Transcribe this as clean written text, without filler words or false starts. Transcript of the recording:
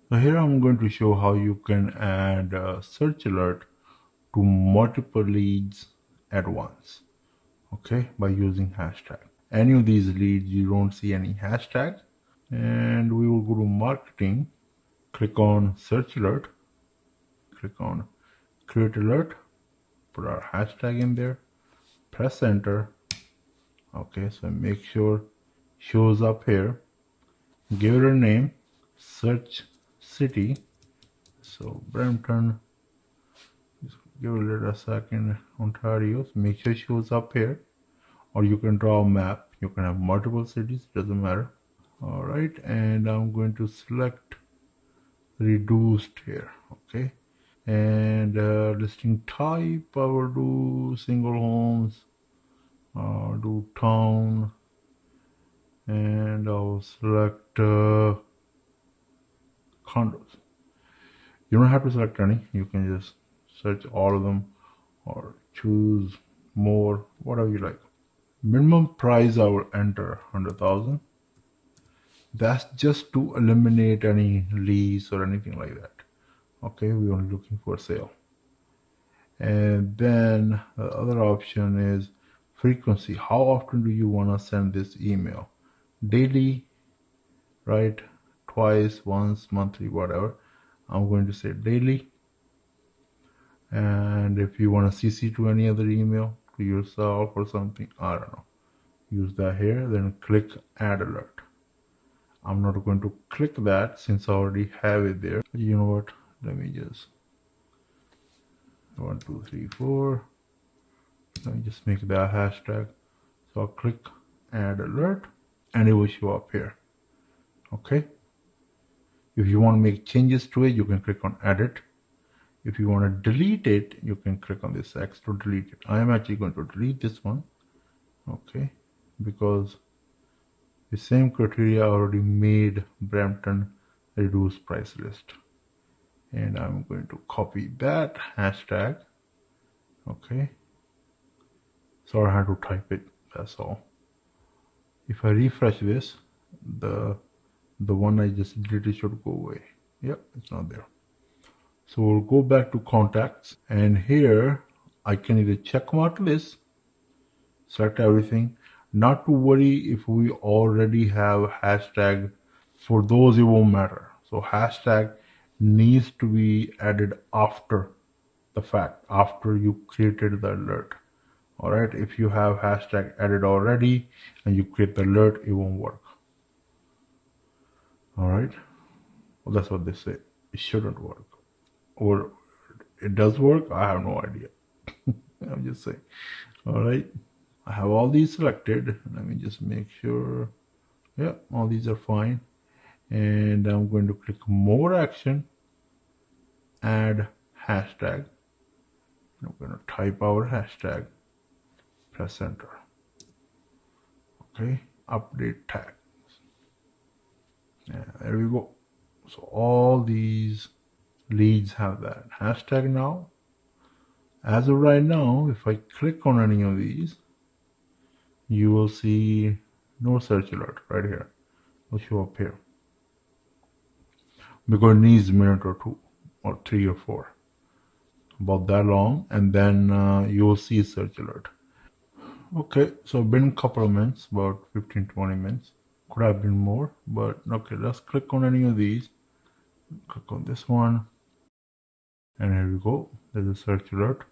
So here I'm going to show how you can add a search alert to multiple leads at once, okay, by using hashtag. Any of these leads you don't see any hashtag, and we will go to marketing, click on search alert, click on create alert, put our hashtag in there, press enter. Okay, so make sure shows up here, give it a name, search city, so Brampton, just give it a second, Ontario, so make sure it shows up here, or you can draw a map, you can have multiple cities, doesn't matter. All right, and I'm going to select reduced here, okay, and listing type I will do single homes, do town, and I'll select condos. You don't have to select any, you can just search all of them or choose more, whatever you like. Minimum price I will enter 100,000. That's just to eliminate any lease or anything like that. Okay, we're only looking for sale. And then the other option is frequency. How often do you want to send this email? Daily, right? Twice, once, monthly, whatever. I'm going to say daily. And if you want to CC to any other email to yourself or something, I don't know, use that here. Then click add alert. I'm not going to click that since I already have it there. You know what? Let me just 1, 2, 3, 4. Let me just make that hashtag. So I'll click add alert and it will show up here. Okay. If you want to make changes to it, you can click on edit. If you want to delete it, you can click on this X to delete it. I am actually going to delete this one. Okay. Because the same criteria already made Brampton reduced price list. And I'm going to copy that hashtag. Okay. So I had to type it, that's all. If I refresh this, the one I just deleted should go away. Yep, it's not there. So we'll go back to contacts, and here I can either check mark this, select everything. Not to worry if we already have hashtag, for those it won't matter. So hashtag needs to be added after the fact, after you created the alert. All right, if you have hashtag added already and you create the alert, it won't work. All right, well, that's what they say. It shouldn't work, or it does work. I have no idea. I'm just saying. All right, I have all these selected. Let me just make sure. Yeah, all these are fine. And I'm going to click more action, add hashtag. I'm going to type our hashtag, press enter. Okay, update tag. Yeah, there we go. So all these leads have that hashtag now. As of right now, if I click on any of these, you will see no search alert right here. Will show up here because it needs a minute or 2 or 3 or 4, about that long, and then you will see search alert. Okay, so been a couple of minutes, about 15-20 minutes. Could have been more, but okay, let's click on any of these. Click on this one, and here we go. There's a search alert.